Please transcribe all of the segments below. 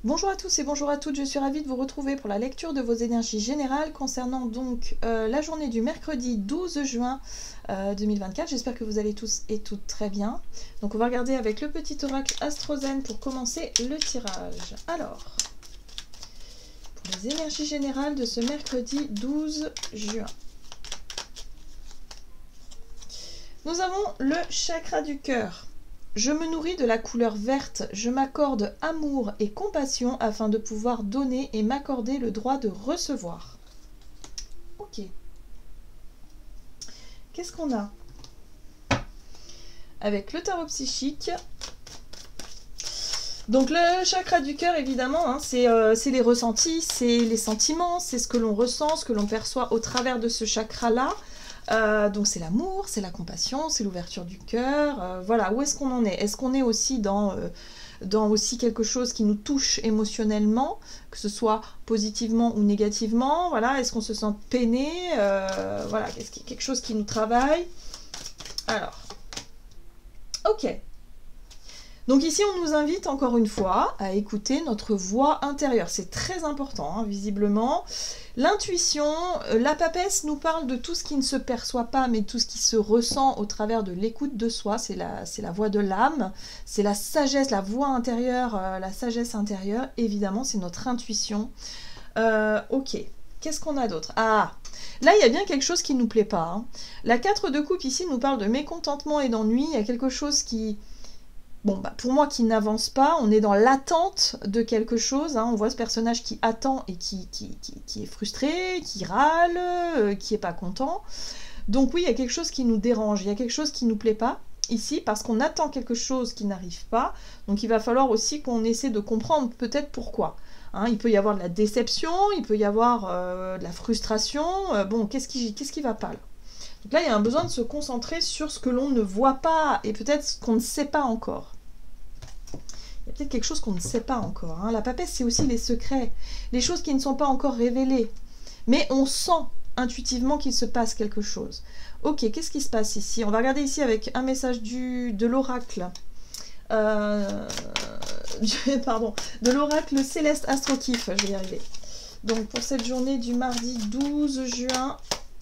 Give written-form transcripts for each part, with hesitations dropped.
Bonjour à tous et bonjour à toutes, je suis ravie de vous retrouver pour la lecture de vos énergies générales concernant donc la journée du mercredi 12 juin 2024. J'espère que vous allez tous et toutes très bien. Donc on va regarder avec le petit oracle Astrozen pour commencer le tirage. Alors, pour les énergies générales de ce mercredi 12 juin. Nous avons le chakra du cœur. Je me nourris de la couleur verte, je m'accorde amour et compassion afin de pouvoir donner et m'accorder le droit de recevoir. Ok. Qu'est-ce qu'on a? Avec le tarot psychique. Donc le chakra du cœur, évidemment, hein, c'est les ressentis, c'est les sentiments, c'est ce que l'on ressent, ce que l'on perçoit au travers de ce chakra-là. Donc c'est l'amour, c'est la compassion, c'est l'ouverture du cœur. Voilà, où est-ce qu'on en est? Est-ce qu'on est aussi dans aussi quelque chose qui nous touche émotionnellement, que ce soit positivement ou négativement? Voilà, est-ce qu'on se sent peiné? Voilà, est-ce qu'il y a quelque chose qui nous travaille? Alors, ok. Donc ici, on nous invite encore une fois à écouter notre voix intérieure. C'est très important, hein, visiblement. L'intuition, la papesse nous parle de tout ce qui ne se perçoit pas, mais tout ce qui se ressent au travers de l'écoute de soi. C'est la voix de l'âme, c'est la sagesse, la voix intérieure, la sagesse intérieure. Évidemment, c'est notre intuition. Ok, qu'est-ce qu'on a d'autre? Ah, là, il y a bien quelque chose qui ne nous plaît pas, hein. La 4 de coupe ici nous parle de mécontentement et d'ennui. Il y a quelque chose qui... Bon, bah, pour moi, qui n'avance pas, on est dans l'attente de quelque chose, hein. On voit ce personnage qui attend et qui est frustré, qui râle, qui est pas content. Donc oui, il y a quelque chose qui nous dérange, il y a quelque chose qui nous plaît pas ici, parce qu'on attend quelque chose qui n'arrive pas. Donc il va falloir aussi qu'on essaie de comprendre peut-être pourquoi. Hein, il peut y avoir de la déception, il peut y avoir de la frustration. Bon, qu'est-ce qui va pas là? Donc là, il y a un besoin de se concentrer sur ce que l'on ne voit pas et peut-être ce qu'on ne sait pas encore. Il y a peut-être quelque chose qu'on ne sait pas encore, hein. La papesse, c'est aussi les secrets, les choses qui ne sont pas encore révélées. Mais on sent intuitivement qu'il se passe quelque chose. Ok, qu'est-ce qui se passe ici? On va regarder ici avec un message de l'oracle. Pardon, de l'oracle Céleste Astro-Kiff, je vais y arriver. Donc pour cette journée du mardi 12 juin...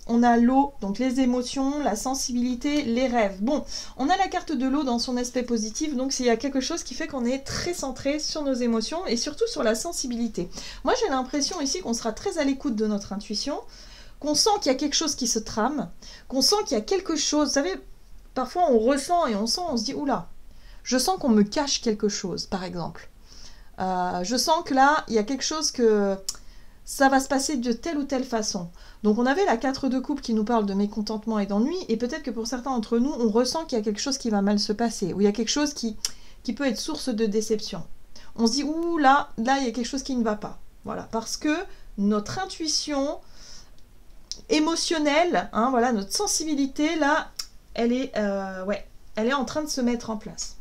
On a l'eau, donc les émotions, la sensibilité, les rêves. Bon, on a la carte de l'eau dans son aspect positif, donc il y a quelque chose qui fait qu'on est très centré sur nos émotions et surtout sur la sensibilité. Moi, j'ai l'impression ici qu'on sera très à l'écoute de notre intuition, qu'on sent qu'il y a quelque chose qui se trame, qu'on sent qu'il y a quelque chose... Vous savez, parfois on ressent et on sent, on se dit, oula, je sens qu'on me cache quelque chose, par exemple. Je sens que là, il y a quelque chose que... ça va se passer de telle ou telle façon. Donc on avait la 4 de coupe qui nous parle de mécontentement et d'ennui, et peut-être que pour certains d'entre nous, on ressent qu'il y a quelque chose qui va mal se passer, ou il y a quelque chose qui peut être source de déception. On se dit, ouh là, il y a quelque chose qui ne va pas. Voilà, parce que notre intuition émotionnelle, hein, voilà, notre sensibilité, là, elle est en train de se mettre en place.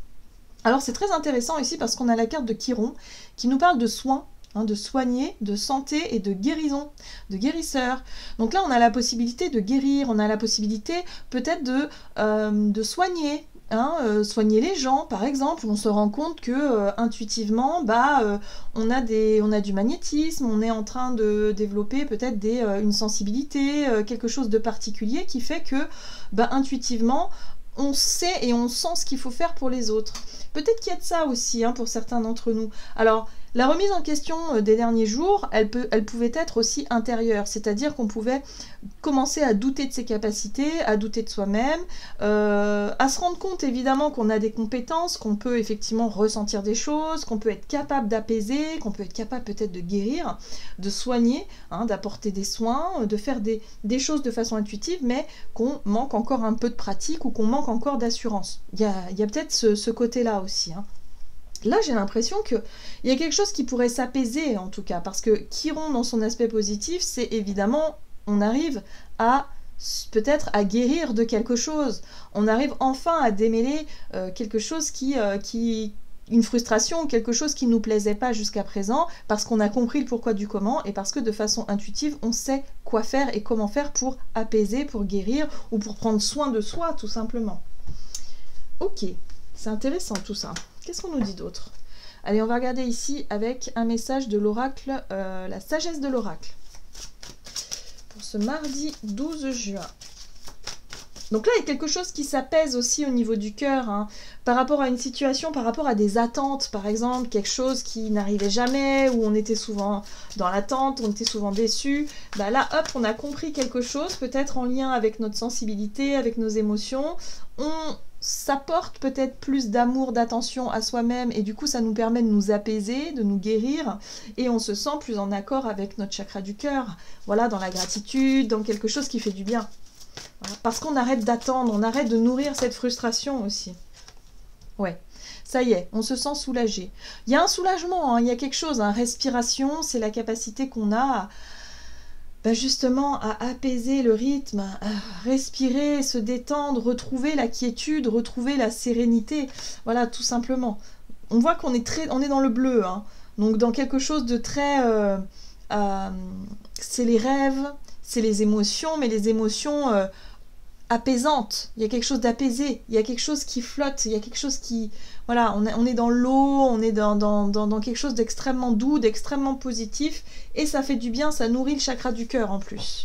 Alors c'est très intéressant ici parce qu'on a la carte de Chiron qui nous parle de soins, de soigner, de santé et de guérison, de guérisseur. Donc là, on a la possibilité de guérir, on a la possibilité peut-être de soigner, soigner les gens, par exemple. On se rend compte que intuitivement, on a du magnétisme, on est en train de développer peut-être une sensibilité, quelque chose de particulier qui fait que, intuitivement, on sait et on sent ce qu'il faut faire pour les autres. Peut-être qu'il y a de ça aussi, hein, pour certains d'entre nous. Alors, la remise en question des derniers jours, elle pouvait être aussi intérieure, c'est-à-dire qu'on pouvait commencer à douter de ses capacités, à douter de soi-même, à se rendre compte évidemment qu'on a des compétences, qu'on peut effectivement ressentir des choses, qu'on peut être capable d'apaiser, qu'on peut être capable peut-être de guérir, de soigner, hein, d'apporter des soins, de faire des choses de façon intuitive, mais qu'on manque encore un peu de pratique ou qu'on manque encore d'assurance. Il y a peut-être ce côté-là aussi, hein. Là, j'ai l'impression qu'il y a quelque chose qui pourrait s'apaiser, en tout cas, parce que Chiron, dans son aspect positif, c'est évidemment, on arrive à peut-être à guérir de quelque chose. On arrive enfin à démêler quelque chose une frustration, quelque chose qui ne nous plaisait pas jusqu'à présent, parce qu'on a compris le pourquoi du comment, et parce que de façon intuitive, on sait quoi faire et comment faire pour apaiser, pour guérir, ou pour prendre soin de soi, tout simplement. Ok, c'est intéressant tout ça. Qu'est-ce qu'on nous dit d'autre? Allez, on va regarder ici avec un message de l'oracle, la sagesse de l'oracle. Pour ce mardi 12 juin. Donc là, il y a quelque chose qui s'apaise aussi au niveau du cœur, hein, par rapport à une situation, par rapport à des attentes, par exemple, quelque chose qui n'arrivait jamais, où on était souvent dans l'attente, on était souvent déçus. Bah là, hop, on a compris quelque chose, peut-être en lien avec notre sensibilité, avec nos émotions. On s'apporte peut-être plus d'amour, d'attention à soi-même, et du coup, ça nous permet de nous apaiser, de nous guérir, et on se sent plus en accord avec notre chakra du cœur. Voilà, dans la gratitude, dans quelque chose qui fait du bien. Voilà, parce qu'on arrête d'attendre, on arrête de nourrir cette frustration aussi. Ouais, ça y est, on se sent soulagé. Il y a un soulagement, hein, il y a quelque chose, hein, respiration, c'est la capacité qu'on a justement à apaiser le rythme, à respirer, se détendre, retrouver la quiétude, retrouver la sérénité. Voilà, tout simplement. On voit qu'on est dans le bleu, hein, donc dans quelque chose de très... c'est les rêves, c'est les émotions, mais les émotions apaisantes. Il y a quelque chose d'apaisé, il y a quelque chose qui flotte, il y a quelque chose qui... Voilà, on est dans l'eau, on est dans quelque chose d'extrêmement doux, d'extrêmement positif, et ça fait du bien, ça nourrit le chakra du cœur en plus.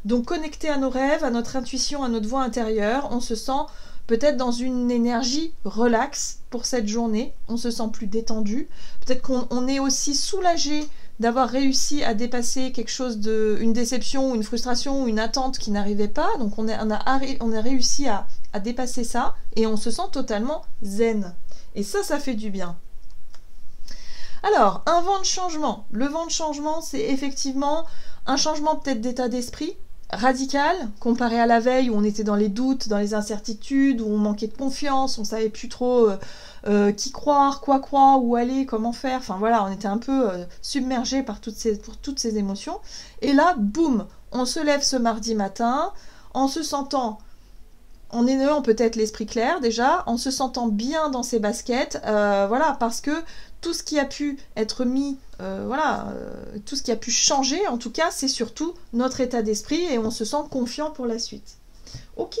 Donc connecté à nos rêves, à notre intuition, à notre voix intérieure, on se sent peut-être dans une énergie relaxe pour cette journée, on se sent plus détendu, peut-être qu'on est aussi soulagé d'avoir réussi à dépasser quelque chose une déception, ou une frustration, ou une attente qui n'arrivait pas. Donc on a réussi à dépasser ça, et on se sent totalement zen. Et ça fait du bien. Alors, un vent de changement. Le vent de changement, c'est effectivement un changement peut-être d'état d'esprit, radical, comparé à la veille où on était dans les doutes, dans les incertitudes, où on manquait de confiance, on savait plus trop qui croire, quoi croire, où aller, comment faire. Enfin voilà, on était un peu submergé par toutes ces émotions. Et là, boum, on se lève ce mardi matin en se sentant, en ayant peut-être l'esprit clair déjà, en se sentant bien dans ses baskets, voilà, parce que tout ce qui a pu être mis, tout ce qui a pu changer, en tout cas, c'est surtout notre état d'esprit, et on se sent confiant pour la suite. Ok,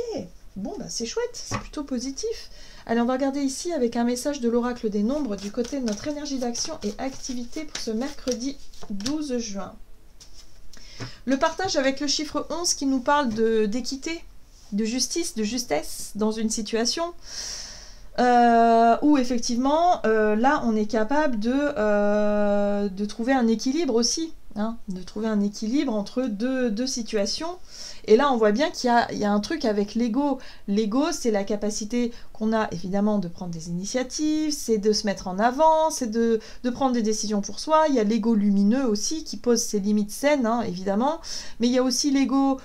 bon, bah c'est chouette, c'est plutôt positif. Allez, on va regarder ici avec un message de l'oracle des nombres du côté de notre énergie d'action et activité pour ce mercredi 12 juin. Le partage avec le chiffre 11 qui nous parle d'équité, de justice, de justesse dans une situation. Où effectivement, là, on est capable de trouver un équilibre aussi, hein, de trouver un équilibre entre deux situations. Et là, on voit bien qu'il y a un truc avec l'ego. L'ego, c'est la capacité qu'on a, évidemment, de prendre des initiatives, c'est de se mettre en avant, c'est de prendre des décisions pour soi. Il y a l'ego lumineux aussi, qui pose ses limites saines, hein, évidemment. Mais il y a aussi l'ego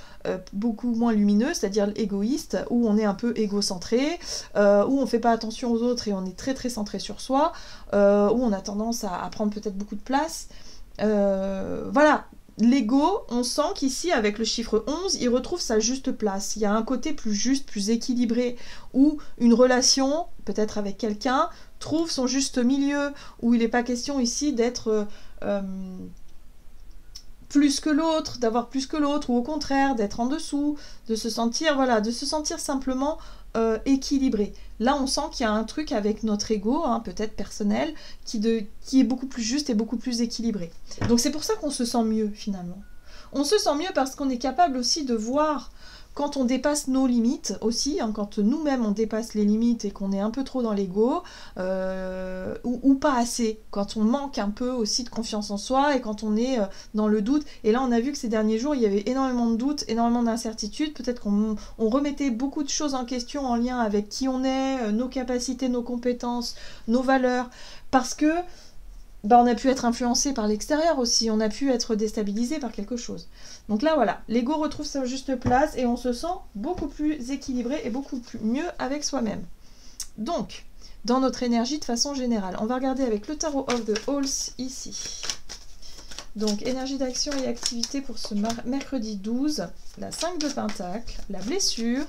beaucoup moins lumineux, c'est-à-dire l'égoïste, où on est un peu égocentré, où on ne fait pas attention aux autres et on est très très centré sur soi, où on a tendance à prendre peut-être beaucoup de place. Voilà. L'ego, on sent qu'ici, avec le chiffre 11, il retrouve sa juste place. Il y a un côté plus juste, plus équilibré, où une relation, peut-être avec quelqu'un, trouve son juste milieu, où il n'est pas question ici d'être plus que l'autre, d'avoir plus que l'autre, ou au contraire, d'être en dessous, de se sentir, voilà, de se sentir simplement équilibré. Là, on sent qu'il y a un truc avec notre ego, hein, peut-être personnel, qui est beaucoup plus juste et beaucoup plus équilibré. Donc c'est pour ça qu'on se sent mieux, finalement. On se sent mieux parce qu'on est capable aussi de voir quand on dépasse nos limites aussi, hein, quand nous-mêmes on dépasse les limites et qu'on est un peu trop dans l'ego, ou pas assez, quand on manque un peu aussi de confiance en soi et quand on est dans le doute. Et là on a vu que ces derniers jours il y avait énormément de doutes, énormément d'incertitudes, peut-être qu'on remettait beaucoup de choses en question en lien avec qui on est, nos capacités, nos compétences, nos valeurs, parce que on a pu être influencé par l'extérieur aussi, on a pu être déstabilisé par quelque chose. Donc là, voilà, l'ego retrouve sa juste place et on se sent beaucoup plus équilibré et beaucoup mieux avec soi-même. Donc, dans notre énergie de façon générale, on va regarder avec le Tarot of the Halls ici. Donc, énergie d'action et activité pour ce mercredi 12, la 5 de Pentacle, la blessure.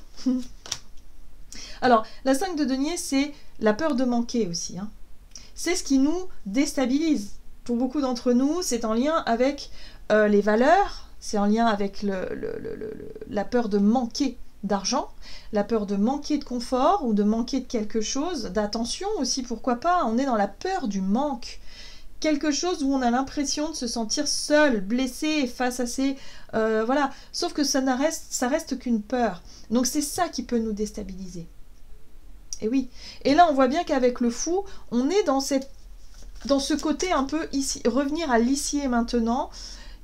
Alors, la 5 de denier, c'est la peur de manquer aussi, hein. C'est ce qui nous déstabilise. Pour beaucoup d'entre nous, c'est en lien avec les valeurs, c'est en lien avec la peur de manquer d'argent, la peur de manquer de confort ou de manquer de quelque chose, d'attention aussi, pourquoi pas, on est dans la peur du manque. Quelque chose où on a l'impression de se sentir seul, blessé face à ces... voilà, sauf que ça reste qu'une peur. Donc c'est ça qui peut nous déstabiliser. Et oui. Et là, on voit bien qu'avec le fou, on est dans ce côté un peu ici, revenir à l'ici et maintenant.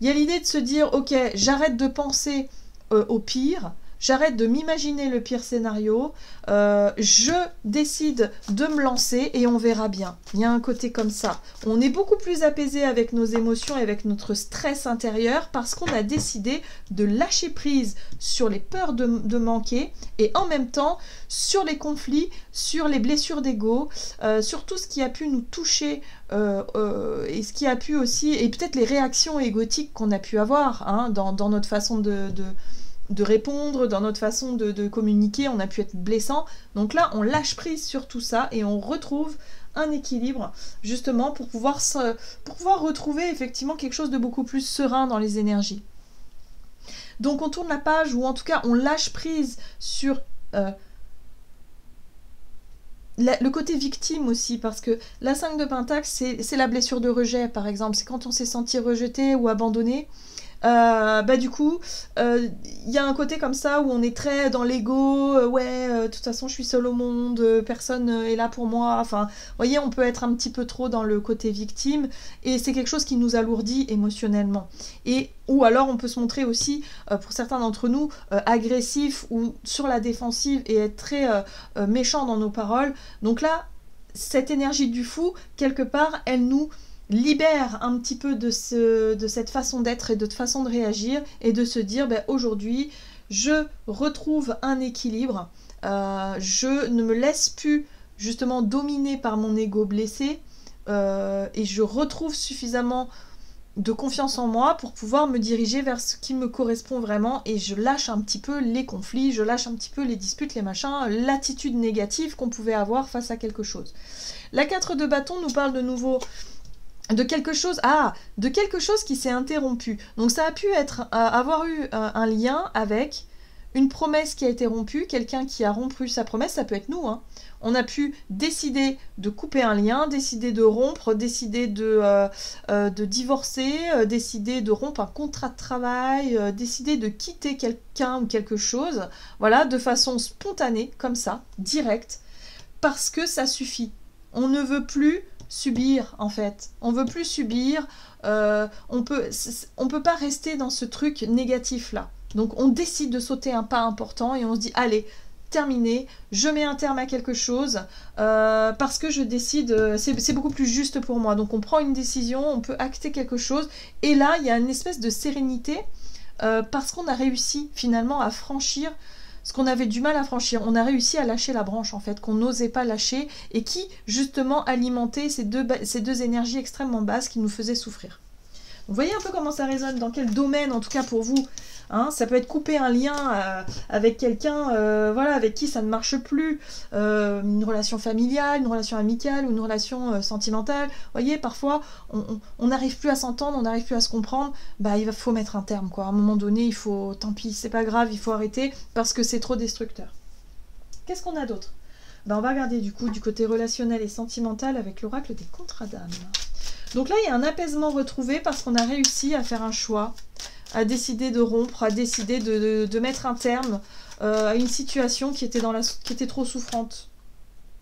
Il y a l'idée de se dire, ok, j'arrête de penser au pire, j'arrête de m'imaginer le pire scénario, je décide de me lancer et on verra bien. Il y a un côté comme ça. On est beaucoup plus apaisé avec nos émotions et avec notre stress intérieur parce qu'on a décidé de lâcher prise sur les peurs de manquer et en même temps sur les conflits, sur les blessures d'ego, sur tout ce qui a pu nous toucher et ce qui a pu aussi, et peut-être les réactions égotiques qu'on a pu avoir hein, dans notre façon de répondre, dans notre façon de communiquer, on a pu être blessant. Donc là, on lâche prise sur tout ça et on retrouve un équilibre, justement, pour pouvoir retrouver effectivement quelque chose de beaucoup plus serein dans les énergies. Donc on tourne la page, ou en tout cas, on lâche prise sur le côté victime aussi, parce que la 5 de Pentacle, c'est la blessure de rejet, par exemple. C'est quand on s'est senti rejeté ou abandonné. Du coup, il y a un côté comme ça où on est très dans l'ego, de toute façon je suis seule au monde, personne est là pour moi, enfin, vous voyez, on peut être un petit peu trop dans le côté victime, et c'est quelque chose qui nous alourdit émotionnellement. Ou alors on peut se montrer aussi, pour certains d'entre nous, agressif ou sur la défensive et être très méchant dans nos paroles. Donc là, cette énergie du fou, quelque part, elle nous libère un petit peu de cette façon d'être et de façon de réagir et de se dire aujourd'hui je retrouve un équilibre, je ne me laisse plus justement dominer par mon ego blessé et je retrouve suffisamment de confiance en moi pour pouvoir me diriger vers ce qui me correspond vraiment et je lâche un petit peu les conflits, je lâche un petit peu les disputes, les machins, l'attitude négative qu'on pouvait avoir face à quelque chose. La 4 de bâton nous parle de nouveau de quelque chose qui s'est interrompu. Donc ça a pu avoir eu un lien avec une promesse qui a été rompue, quelqu'un qui a rompu sa promesse, ça peut être nous. Hein. On a pu décider de couper un lien, décider de rompre, décider de divorcer, décider de rompre un contrat de travail, décider de quitter quelqu'un ou quelque chose, voilà, de façon spontanée, comme ça, directe, parce que ça suffit. On ne veut plus subir en fait, on veut plus subir, on peut pas rester dans ce truc négatif là, donc on décide de sauter un pas important et on se dit allez, terminé, je mets un terme à quelque chose parce que je décide, c'est beaucoup plus juste pour moi, donc on prend une décision, on peut acter quelque chose et là il y a une espèce de sérénité parce qu'on a réussi finalement à franchir ce qu'on avait du mal à franchir. On a réussi à lâcher la branche en fait, qu'on n'osait pas lâcher et qui justement alimentait ces deux énergies extrêmement basses qui nous faisaient souffrir. Vous voyez un peu comment ça résonne, dans quel domaine en tout cas pour vous. Hein, ça peut être couper un lien avec quelqu'un avec qui ça ne marche plus, une relation familiale, une relation amicale ou une relation sentimentale. Vous voyez, parfois on n'arrive plus à s'entendre, on n'arrive plus à se comprendre, il faut mettre un terme quoi. À un moment donné, il faut, tant pis, c'est pas grave, il faut arrêter parce que c'est trop destructeur. Qu'est-ce qu'on a d'autre? On va regarder du coup du côté relationnel et sentimental avec l'oracle des contrats d'âme. Donc là, il y a un apaisement retrouvé parce qu'on a réussi à faire un choix, à décider de rompre, à décider de mettre un terme à une situation qui était trop souffrante.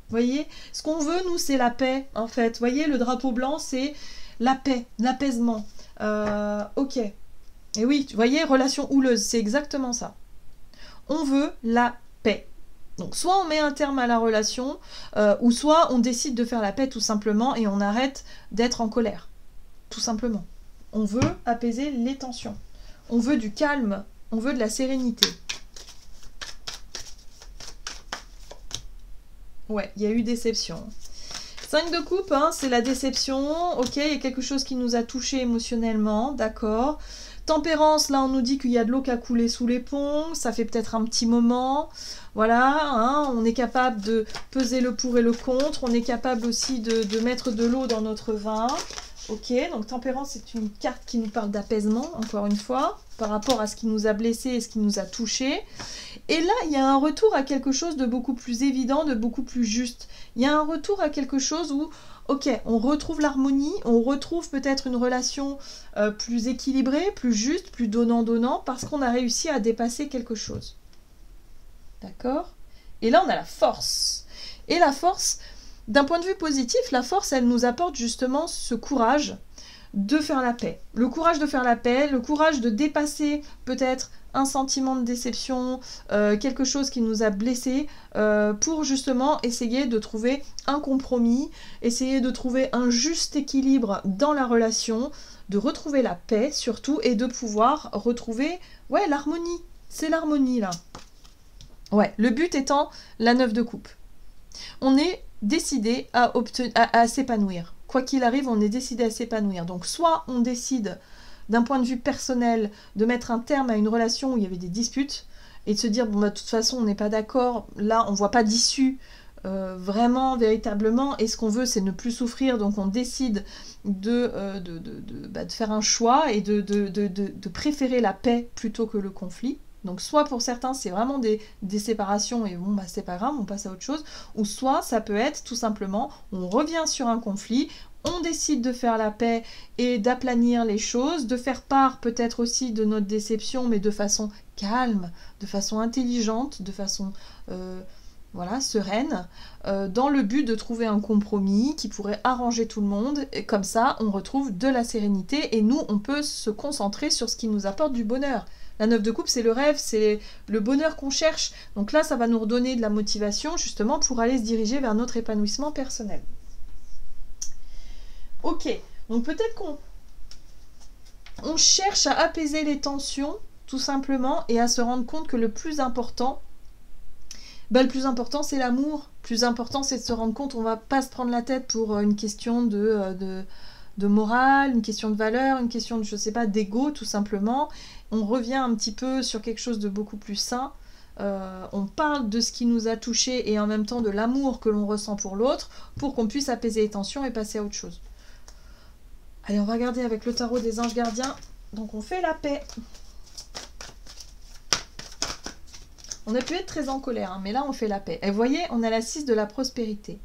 Vous voyez, ce qu'on veut, nous, c'est la paix, en fait. Vous voyez, le drapeau blanc, c'est la paix, l'apaisement. Ok. Et oui, vous voyez, relation houleuse, c'est exactement ça. On veut la paix. Donc, soit on met un terme à la relation, ou soit on décide de faire la paix tout simplement et on arrête d'être en colère. Tout simplement. On veut apaiser les tensions. On veut du calme, on veut de la sérénité. Ouais, il y a eu déception. 5 de coupe, hein, c'est la déception. Ok, il y a quelque chose qui nous a touché émotionnellement, d'accord. Tempérance, là on nous dit qu'il y a de l'eau qui a coulé sous les ponts, ça fait peut-être un petit moment. Voilà, hein, on est capable de peser le pour et le contre, on est capable aussi de mettre de l'eau dans notre vin. Ok, donc tempérance, c'est une carte qui nous parle d'apaisement, encore une fois, par rapport à ce qui nous a blessés et ce qui nous a touchés. Et là, il y a un retour à quelque chose de beaucoup plus évident, de beaucoup plus juste. Il y a un retour à quelque chose où, ok, on retrouve l'harmonie, on retrouve peut-être une relation plus équilibrée, plus juste, plus donnant-donnant, parce qu'on a réussi à dépasser quelque chose. D'accord? Et là, on a la force. Et la force, d'un point de vue positif, la force, elle nous apporte justement ce courage de faire la paix. Le courage de faire la paix, le courage de dépasser peut-être un sentiment de déception, quelque chose qui nous a blessés, pour justement essayer de trouver un compromis, essayer de trouver un juste équilibre dans la relation, de retrouver la paix surtout, et de pouvoir retrouver l'harmonie. C'est l'harmonie là. Ouais, le but étant la 9 de coupe. On est décidé à s'épanouir. Quoi qu'il arrive, on est décidé à s'épanouir. Donc soit on décide d'un point de vue personnel de mettre un terme à une relation où il y avait des disputes et de se dire bon bah de toute façon on n'est pas d'accord, là on voit pas d'issue vraiment véritablement, et ce qu'on veut c'est ne plus souffrir, donc on décide de faire un choix et de préférer la paix plutôt que le conflit. Donc soit pour certains c'est vraiment des séparations et bon bah c'est pas grave, on passe à autre chose, ou soit ça peut être tout simplement on revient sur un conflit, on décide de faire la paix et d'aplanir les choses, de faire part peut-être aussi de notre déception, mais de façon calme, de façon intelligente, de façon sereine, dans le but de trouver un compromis qui pourrait arranger tout le monde, et comme ça on retrouve de la sérénité et nous on peut se concentrer sur ce qui nous apporte du bonheur. La 9 de coupe, c'est le rêve, c'est le bonheur qu'on cherche. Donc là, ça va nous redonner de la motivation justement pour aller se diriger vers notre épanouissement personnel. Ok, donc peut-être qu'on cherche à apaiser les tensions, tout simplement, et à se rendre compte que le plus important, c'est l'amour. Le plus important, c'est de se rendre compte qu'on ne va pas se prendre la tête pour une question de morale, une question de valeur, une question de, je sais pas, d'ego, tout simplement. On revient un petit peu sur quelque chose de beaucoup plus sain. On parle de ce qui nous a touchés et en même temps de l'amour que l'on ressent pour l'autre pour qu'on puisse apaiser les tensions et passer à autre chose. Allez, on va regarder avec le tarot des anges gardiens. Donc on fait la paix. On a pu être très en colère, hein, mais là on fait la paix. Et vous voyez, on a la 6 de la prospérité.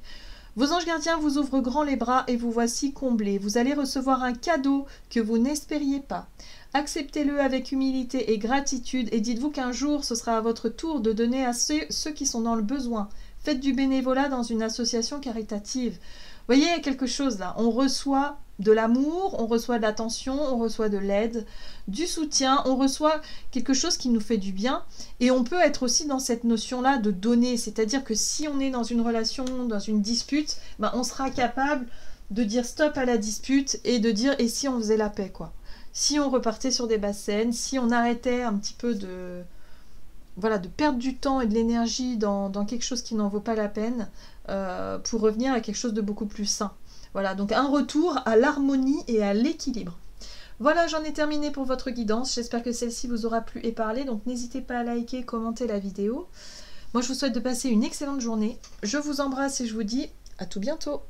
Vos anges gardiens vous ouvrent grand les bras et vous voici comblés. Vous allez recevoir un cadeau que vous n'espériez pas. Acceptez-le avec humilité et gratitude et dites-vous qu'un jour ce sera à votre tour de donner à ceux qui sont dans le besoin. Faites du bénévolat dans une association caritative. Vous voyez, il y a quelque chose là. On reçoit de l'amour, on reçoit de l'attention, on reçoit de l'aide, du soutien, on reçoit quelque chose qui nous fait du bien. Et on peut être aussi dans cette notion-là de donner. C'est-à-dire que si on est dans une relation, dans une dispute, ben on sera capable de dire stop à la dispute et de dire et si on faisait la paix, quoi. Si on repartait sur des basses scènes, si on arrêtait un petit peu de perdre du temps et de l'énergie dans quelque chose qui n'en vaut pas la peine, pour revenir à quelque chose de beaucoup plus sain. Voilà, donc un retour à l'harmonie et à l'équilibre. Voilà, j'en ai terminé pour votre guidance. J'espère que celle-ci vous aura plu et parlé. Donc n'hésitez pas à liker, commenter la vidéo. Moi, je vous souhaite de passer une excellente journée. Je vous embrasse et je vous dis à tout bientôt.